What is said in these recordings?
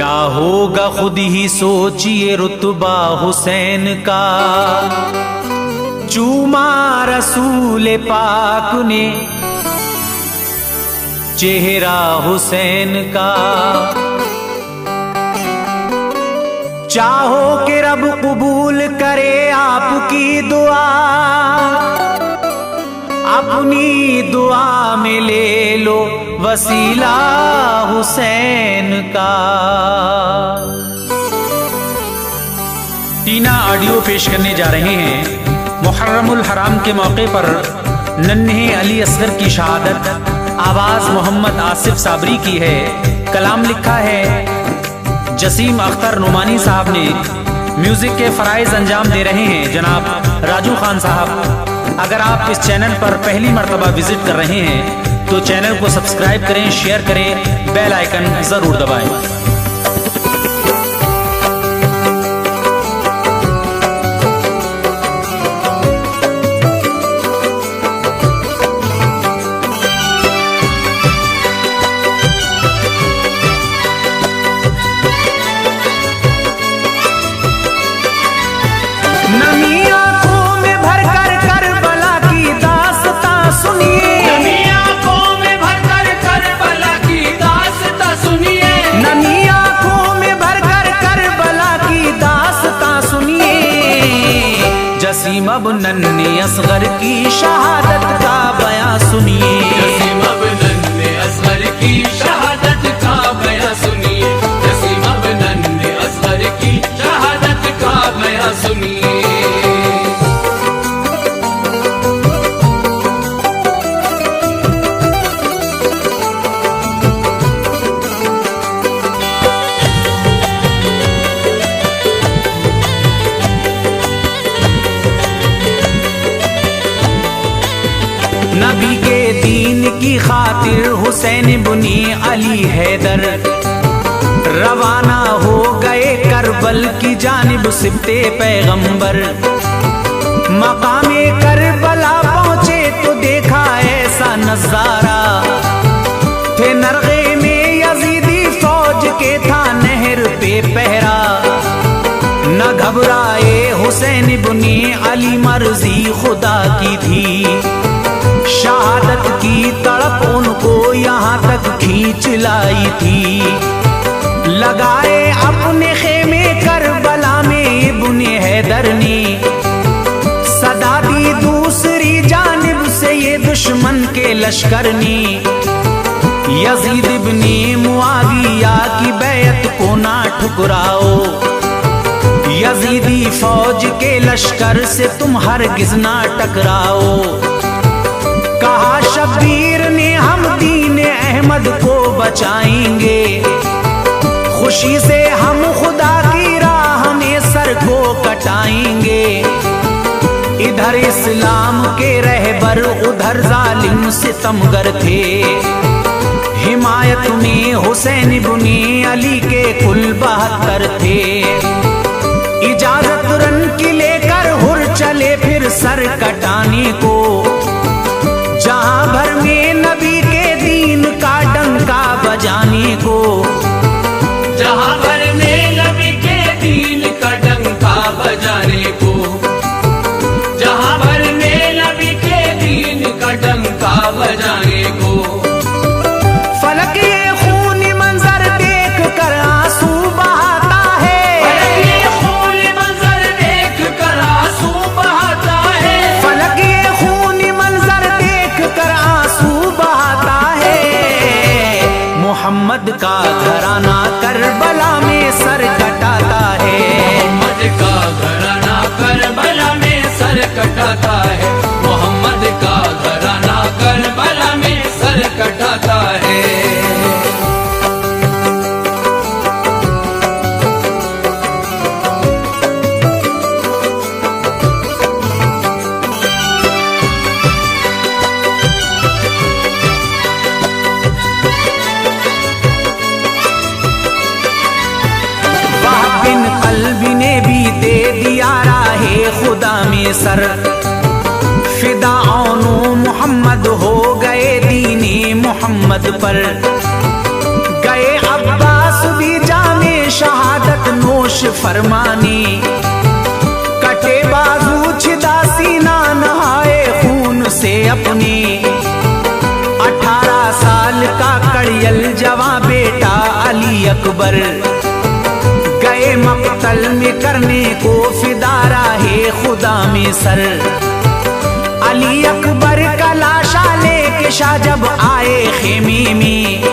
क्या होगा खुद ही सोचिए रुतबा हुसैन का। चूमा रसूल पाक ने चेहरा हुसैन का। चाहो कि रब कबूल करे आपकी दुआ, अपनी दुआ में ले लो वसीला हुसैन का। टीना ऑडियो पेश करने जा रहे हैं। मुहर्रमुल हराम के मौके पर नन्हे अली असगर की शहादत आवाज मोहम्मद आसिफ साबरी की है। कलाम लिखा है जसीम अख्तर नुमानी साहब ने। म्यूजिक के फराइज अंजाम दे रहे हैं जनाब राजू खान साहब। अगर आप इस चैनल पर पहली मर्तबा विजिट कर रहे हैं तो चैनल को सब्सक्राइब करें, शेयर करें, बेल आइकन जरूर दबाएं। जसीम अब नन्हे असगर की शहादत का बयां सुनिए। जसीम अब नन्हे असगर की शहादत का बयां सुनिए। जसीम अब नन्हे असगर की शहादत का बयां सुनिए। नबी के दीन की खातिर हुसैन बुनी अली हैदर रवाना हो गए करबल की जानिब सिबते पैगंबर। मकामे करबला पहुंचे तो देखा ऐसा नजारा। थे नरगे में यजीदी फौज के था नहर पे पहरा। न घबराए हुसैन बुनी अली मर्जी खुदा की थी। शहादत की तड़प उनको यहाँ तक खींच लाई थी। लगाए अपने खेमे करबला में इब्ने हैदर ने। सदा दी दूसरी जानिब से ये दुश्मन के लश्कर ने। यजीद इब्ने मुआविया की बैत को ना ठुकराओ। यजीदी फौज के लश्कर से तुम हरगिज ना टकराओ। कहा शब्बीर ने हम दीन अहमद को बचाएंगे। खुशी से हम खुदा की राह में सर को कटाएंगे। इधर इस्लाम के रहबर उधर जालिम सितमगर थे। हिमायत में हुसैन बुनी अली के कुल 72 थे। इजाजत रन की लेकर हुर चले फिर सर कटाने को। जहां भर में नबी के दीन का डंका बजाने को। जहां भर में नबी के दीन का डंका बजाने को। जहां भर में नबी के दीन का डंका बजाने को। फलक ये खूनी मंजर देख कर आंसू बहाता है। फलक ये खूनी मंजर देख कर आंसू बहाता है। फलक ये खूनी मंजर कर आंसू बहाता है। मोहम्मद का घराना करबला में सर कटाता है। मोहम्मद का घराना करबला में सर कटाता है। मोहम्मद का घराना करबला में सर कटाता है। खुदा में सर फिदाओनो मोहम्मद हो गए दीने मोहम्मद पर। गए अब्बास भी जामे फरमानी, कटे बाजू छिदा सीना नहाए खून से अपने। 18 साल का कड़ियल जवां बेटा अली अकबर, गए मक्तल में करने को फिदा राहे खुदा में सर। अली अकबर का लाशा लेके शाह जब आए खेमे में,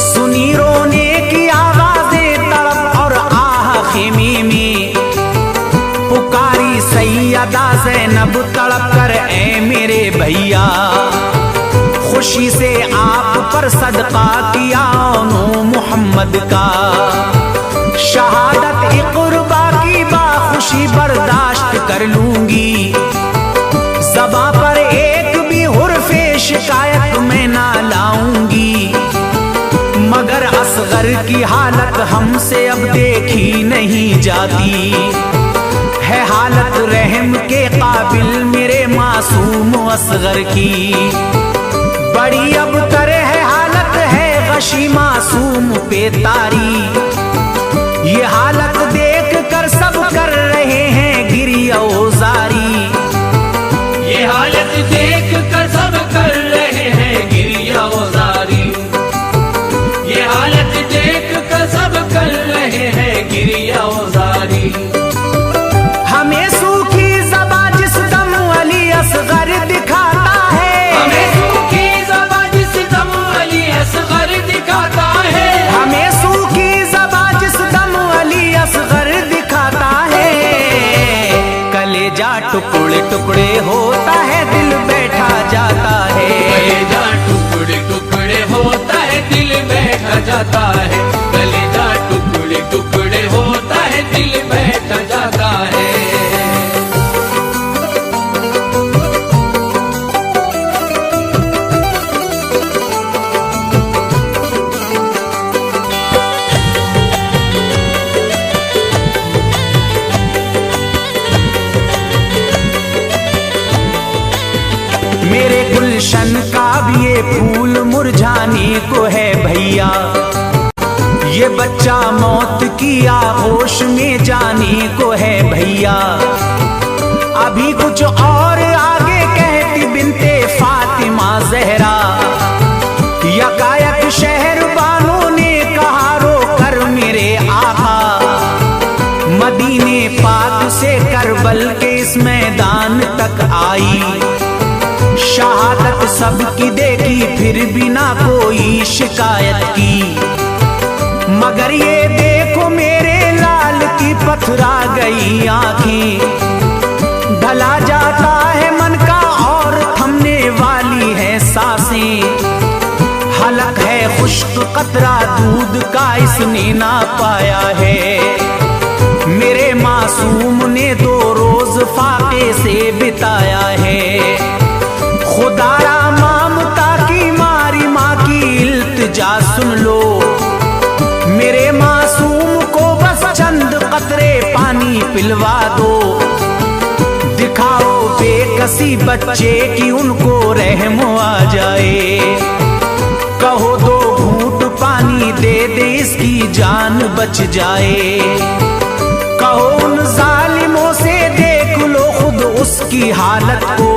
सुनी रोने की आवाजें तड़प और आह खेमे में। पुकारी सैयदा ज़ैनब तड़प कर, ऐ मेरे भैया, खुशी से आप पर सदका किया नो मोहम्मद का। शहादत इक़्रबा की बाखुशी बर्दाश्त कर लूंगी, ज़बां पर एक भी हुर्फ़े शिकायत मैं ना लाऊंगी। मगर असगर की हालत हमसे अब देखी नहीं जाती, है हालत रहम के काबिल मेरे मासूम असगर की। बड़ी अब तर है हालत है गशी मासूम पे तारी, ये हालत देख कर सब कर रहे हैं गिरिया ओजारी। ये हालत देख कर सब कर रहे हैं गिरिया ओजारी। ये हालत देख कर सब कर रहे हैं गिरिया ओजारी। हमें सूखी ज़बां जिस दम अली असगर दिखाता है, हमें सूखी ज़बां जिस दम अली असगर दिखाता है। हमें सूखी ज़बां जिस दम अली असगर दिखाता है। कलेजा टुकड़े टुकड़े होता है, दिल बैठा जाता है। कलेजा टुकड़े टुकड़े होता है, दिल बैठ जाता है। कलेजा टुकड़े टुकड़े होता है, दिल बैठ जाता है। मेरे गुलशन का भी ये फूल मुरझाने को है भैया, ये बच्चा मौत की आगोश में जाने को है भैया। अभी कुछ और आगे कहती बिनते फातिमा ज़हरा, यकायक शहर बानों ने कहा रो कर मेरे आका। मदीने पाक से करबल के इस मैदान तक आई, शहादत सबकी देखी फिर भी ना कोई शिकायत की। मगर ये देखो मेरे लाल की पथरा गई आंखें, ढला जाता है मन का और थमने वाली है सांसें। हलक है खुश्क कतरा दूध का इसने ना पाया है, मेरे मासूम ने 2 रोज फाके से बिताया है। खुदारा ममता की मारी माँ की इल्तिजा सुन लो, मेरे मासूम को बस चंद कतरे पानी पिलवा दो। दिखाओ बेकसी बच्चे की उनको रहम आ जाए, कहो 2 घूंट पानी दे दे इसकी जान बच जाए। कहो उन जालिमों से देख लो खुद उसकी हालत को,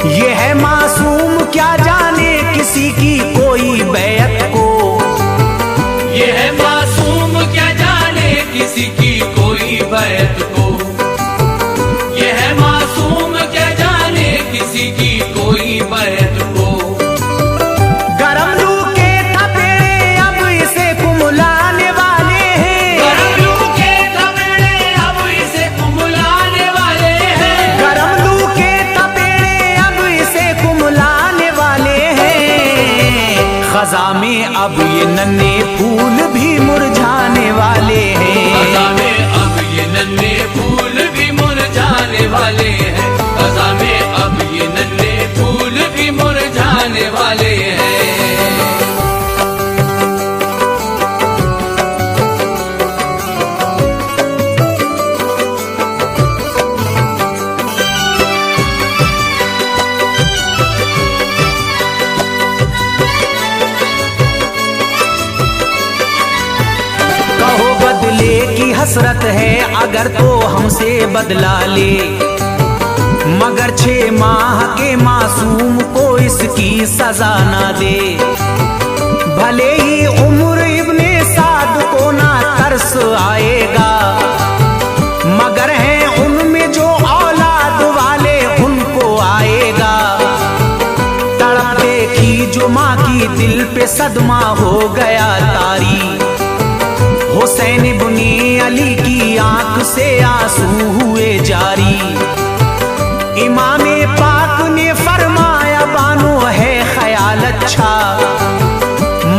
ये है मासूम क्या जाने किसी की कोई बैत को। ये है मासूम क्या जाने किसी की कोई बैत को। ये है मासूम क्या जाने किसी की कोई बैत को। गरम लू के थपेड़े अब इसे कुम्हलाने वाले हैं, गरम लू के थपेड़े अब इसे कुम्हलाने वाले हैं। गरम लू के थपेड़े अब इसे कुम्हलाने वाले हैं। खज़ा में अब ये नन्हे फूल भी मुरझाने वाले हैं, खज़ा में अब ये नन्हे फूल भी मुरझाने वाले हैं। खज़ा में अब ये नन्हे फूल भी मुरझाने वाले हैं। हसरत है अगर तो हमसे बदला ले, मगर 6 माह के मासूम को इसकी सजा ना दे। भले ही उम्र इब्ने साद को ना तरस आएगा, मगर है उनमें जो औलाद वाले उनको आएगा। तड़प देखी जो माँ की दिल पे सदमा हो गया तारी, हुसैन इब्ने अली की आंख से आंसू हुए जारी। इमामे पाक ने फरमाया बानो है ख्याल अच्छा,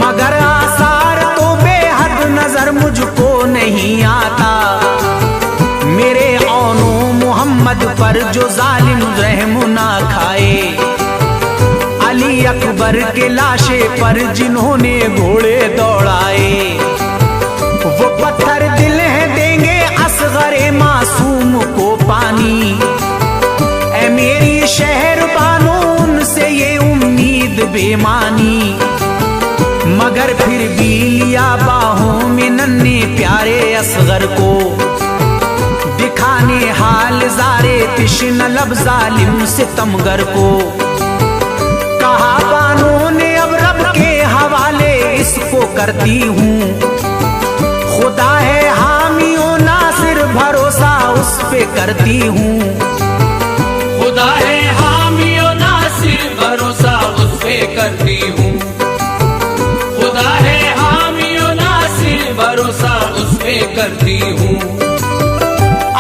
मगर आसार तो बेहद नजर मुझको नहीं आता। मेरे औनो मोहम्मद पर जो जालिम रहम ना खाए, अली अकबर के लाशे पर जिन्होंने घोड़े दौड़ाए, वो पत्थर दिल है देंगे असगरे मासूम को पानी। ऐ मेरी शहर बानो उनसे ये उम्मीद बेमानी, मगर फिर भी लिया बाहों में नन्हे प्यारे असगर को, दिखाने हाल ज़ारे तिश्न लब जालिम सितमगर को। कहा बानो ने अब रब के हवाले इसको करती हूँ, खुदा है हामियों नासिर भरोसा उस पे करती हूँ। खुदा है हामियों नासिर भरोसा उस पे करती हूँ। खुदा है हामियों नासिर भरोसा उस पे करती हूँ।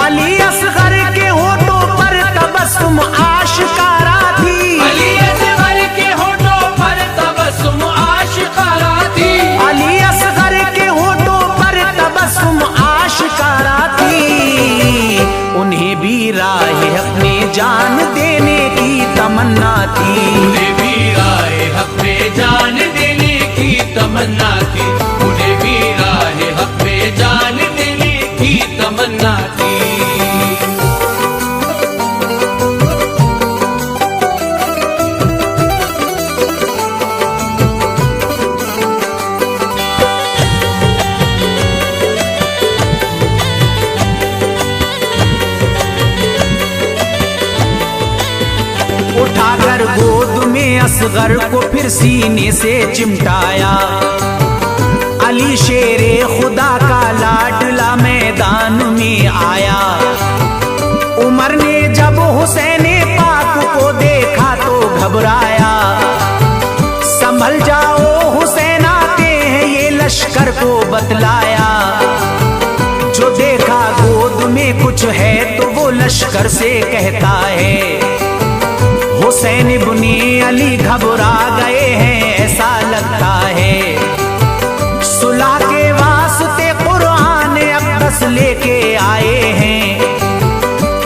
अली असगर के होठों पर तबस्सुम आशिकारा थी, अली असगर के होठों पर तबस्सुम आशिकारा थी, अली असगर के होठों पर तबस्सुम आशिकारा थी। उन्हें भी राह अपने जान देने की तमन्ना थी, उन्हें भी राह हक पे जान देने की तमन्ना थी, उन्हें भी राह हक पे जान देने की तमन्ना थी। उठाकर गोद में असगर को फिर सीने से चिमटाया, अली शेरे खुदा का लाडला मैदान में आया। उमर ने जब हुसैन पाक को देखा तो घबराया, संभल जाओ हुसैन आते हैं ये लश्कर को बतलाया। जो देखा गोद में कुछ है तो वो लश्कर से कहता है, हुसैन इब्ने अली घबरा गए हैं ऐसा लगता है। सुलह के वास्ते कुरान अक़दस लेके आए हैं,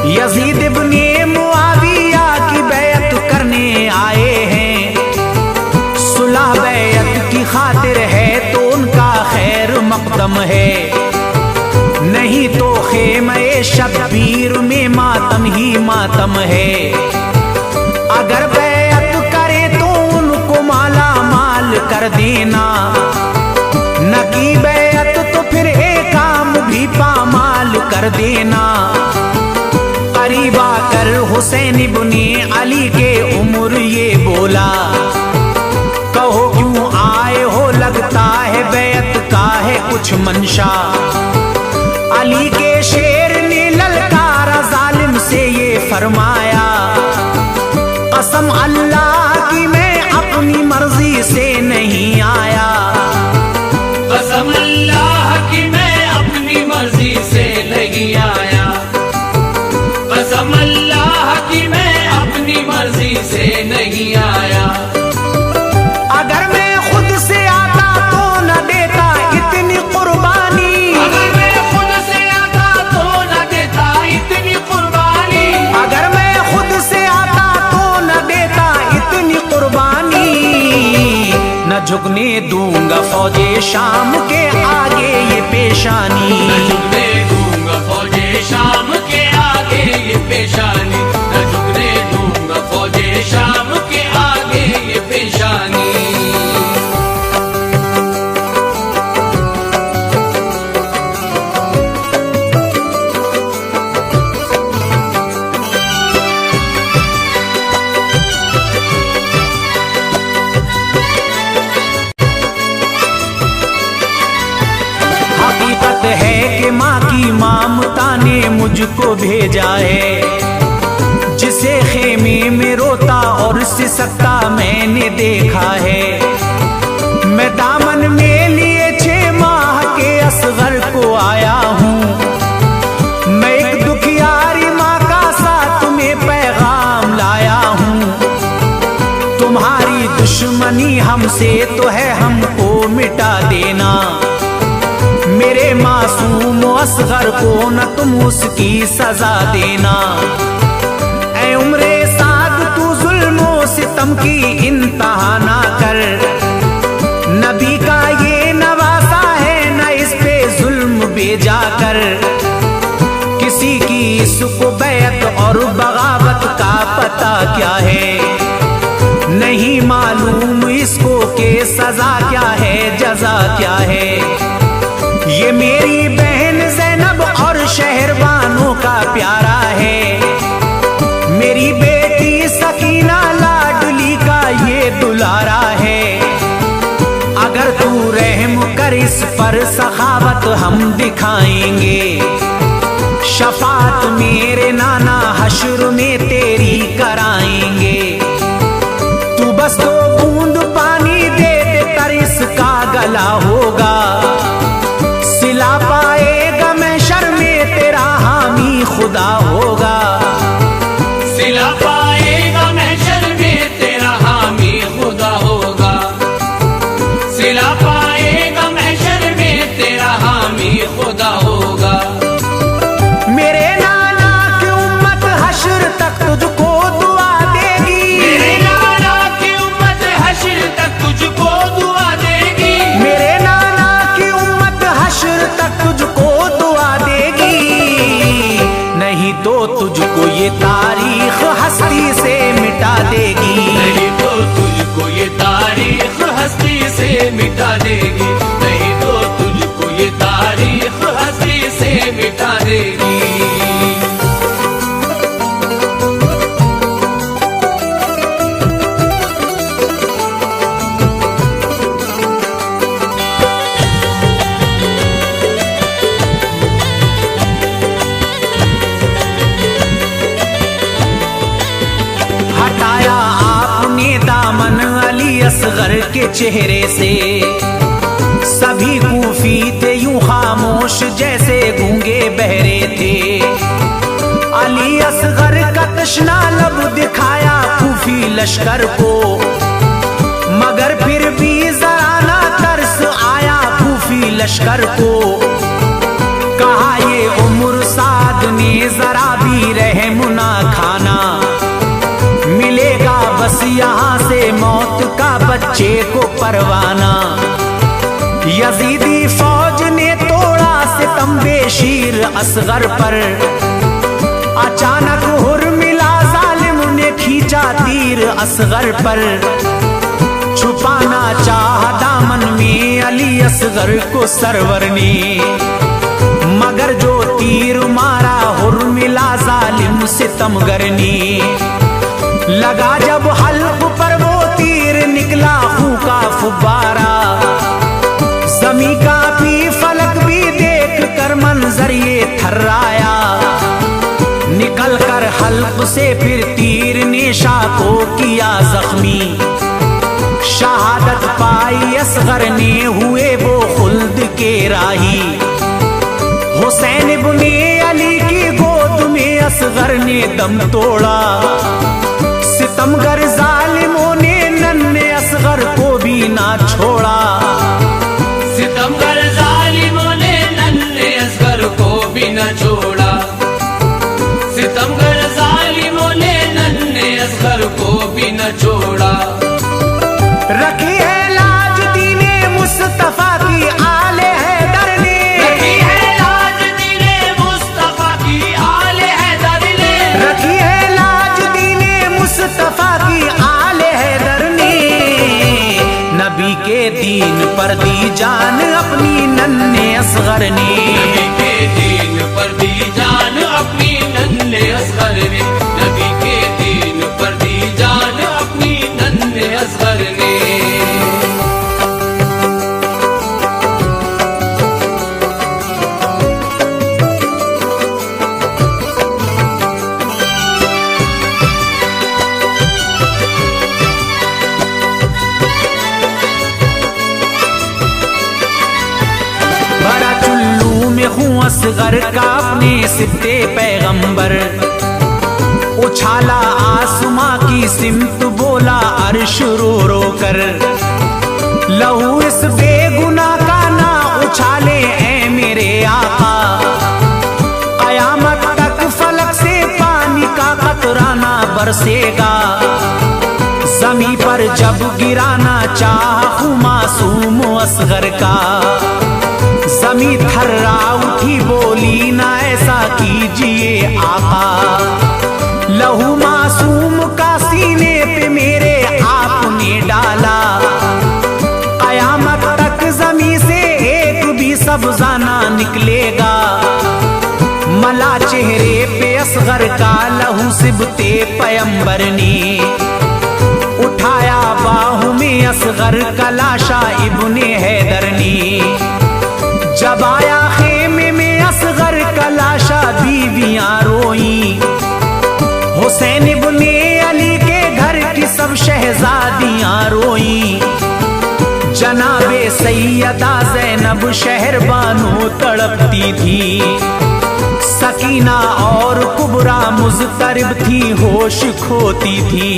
यजीद इब्ने मुआविया की बैत करने आए हैं। सुलह बैत की खातिर है तो उनका खैर मकदम है, नहीं तो खेमे शब्बीर में मातम ही मातम है। अगर बैत करे तो उनको माला माल कर देना, न की बैत तो फिर एक काम भी पामाल कर देना। करीब आकर हुसैन इब्ने अली के उम्र ये बोला, कहो क्यों आए हो लगता है बैत का है कुछ मंशा। अली के शेर ने ललकारा जालिम से ये फरमाया, कसम अल्लाह की मैं अपनी मर्जी से नहीं आया। कसम अल्लाह की मैं अपनी मर्जी से नहीं आया। कसम अल्लाह की मैं अपनी मर्जी से नहीं आया। अगर मैं खुद से आता तो न देता इतनी कुर्बानी, अगर मैं खुद से आता तो न देता इतनी कुर्बानी, अगर मैं खुद से आता तो न देता इतनी कुर्बानी। न झुकने दूंगा फौजे शाम के आगे ये पेशानी, न झुकने दूंगा फौजे शाम के आगे ये पेशानी, न झुकने दूंगा फौजे शाम के आगे ये पेशानी। मुझको भेजा है। जिसे खेमे में रोता और सिसकता मैंने देखा है। मैं दामन में लिए 6 माह के असगर को आया हूँ। मैं एक दुखियारी माँ का साथ में पैगाम लाया हूँ। तुम्हारी दुश्मनी हमसे तो है, हमको मिटा देना। मेरे मासूम असगर को न तुम उसकी सजा देना। ऐ उम्रे साद तू जुल्मों सितम की इंतहा ना कर। नबी का ये नवासा है, न इस पे जुल्म बेजा कर। किसी की इसको बैत और बगावत का पता क्या है, नहीं मालूम इसको के सजा क्या है, जजा क्या है। ये मेरी बहन ज़ैनब और शहरबानों का प्यारा है। मेरी बेटी सकीना लाडली का ये दुलारा है। अगर तू रहम कर इस पर सखावत हम दिखाएंगे। शफात मेरे नाना हश्र में तेरी कराएंगे। तू बस 2 बूंद पानी दे दे तर इसका गला होगा। सिला पाएगा महशर में तेरा हामी खुदा होगा। सिला पाएगा महशर में तेरा हामी खुदा होगा। सिला पाएगा महशर में तेरा हामी खुदा होगा। मेरे नाना की उम्मत हश्र तक तुझको दुआ देगी। मेरे नाना की उम्मत हश्र तक तुझको दुआ देगी। मेरे नाना की उम्मत हश्र तक तुझको दुआ देगी। नहीं तो तुझको ये तारीख हस्ती से मिटा देगी। नहीं तो तुझको ये तारीख हस्ती से मिटा देगी। नहीं तो तुझको ये तारीख हस्ती से मिटा देगी। हटाया आपने दामन अली असगर के चेहरे से। सभी कूफी थे यूं खामोश जैसे गूंगे बहरे थे। अली असगर का तशना लब दिखाया कूफी लश्कर को। मगर फिर भी जरा ना तरस आया कूफी लश्कर को। कहा ये उम्र साद ने जरा भी रहम ना खाना। मिलेगा बस यहाँ से मौत का बच्चे को परवाना। यजीदी फौज ने तोड़ा सितम बेशीर असगर पर। अचानक हुर मिला जालिम ने खींचा तीर असगर पर। छुपाना चाहा दामन में अली असगर को सरवर ने। मगर जो तीर मारा हुर मिला जालिम सितमगर ने। लगा जब हल्क पर वो तीर निकला खून का फुब्बारा। ज़मीं का भी फलक भी देख कर मंजर ये थर्राया। निकल कर हल्क से फिर तीर ने शाह को किया जख्मी। शहादत पाई असगर ने हुए वो खुल्द के राही। हुसैन इब्ने अली की गोद में असगर ने दम तोड़ा। सितमगर जालिमों ने नन्हे असगर को भी ना छोड़ा। सितमगर जालिमों ने नन्हे असगर को भी न छोड़ा। सितमगर जालिमों ने नन्हे असगर को भी न छोड़ा। रखी है लाज दीने मुस्तफा की आले हैदर ने। रखी है लाज दीने मुस्तफा की आले हैदर ने। रखी है लाज दीने मुस्तफा की आले हैदर ने। नबी के दीन पर दी जान अपनी नन्हे असगर ने। नबी के दीन पर दी जान अपनी नन्हे असगर ने। नबी के दीन पर दी जान अपनी नन्हे असगर ने। असगर का अपने सिद्दे पैगंबर। उछाला आसमां की सिमत बोला अर्श रो रो कर, लहू इस बेगुनाह का ना उछाले ऐ मेरे आका। कयामत तक फलक से पानी का कतरा ना बरसेगा, जमी पर जब गिराना चाहा मासूम असगर का। जमी थर्रा उठी बोली ना ऐसा कीजिए आका, लहू मासूम का सीने पे मेरे आपने डाला। कयामत तक जमी से एक भी सब्जा ना निकलेगा, मला चेहरे पे असगर का लहू सिबते पैगंबर ने। उठाया बाहों में असगर का लाशा इब्ने हैदर ने, जब आया खेमे में असगर का लाशा बीवियां रोई। हुसैन इब्ने अली के घर की सब शहजादियां रोई, जनाबे सैयदा ज़ैनब शहरबानो तड़पती थी। सकीना और कुबरा मुज़तरिब थी, होश खोती थी।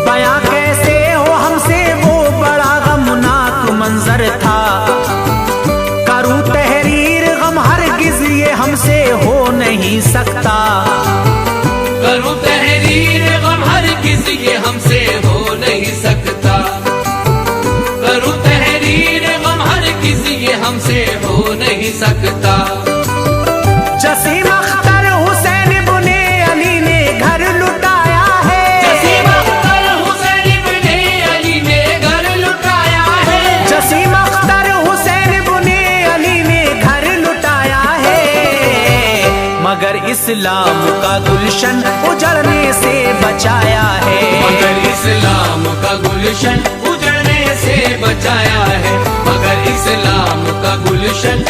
बयां कैसे हो हमसे वो बड़ा गमनाक मंजर था, करूं तहरीर गम हरगिज़ ये हमसे हो नहीं सकता। करूं तहरीर गम हरगिज़ ये हमसे हो नहीं सकता। करूं तहरीर गम हरगिज़ ये हमसे हो नहीं सकता। जसीम अख्तर हुसैन इब्ने अली ने घर लुटाया है, जसीम अख्तर हुसैन इब्ने अली ने घर लुटाया है। जसीम अख्तर हुसैन इब्ने अली ने घर लुटाया है। मगर इस्लाम का गुलशन उजड़ने से बचाया है, मगर इस्लाम का गुलशन उजड़ने से बचाया है। मगर इस्लाम का गुलशन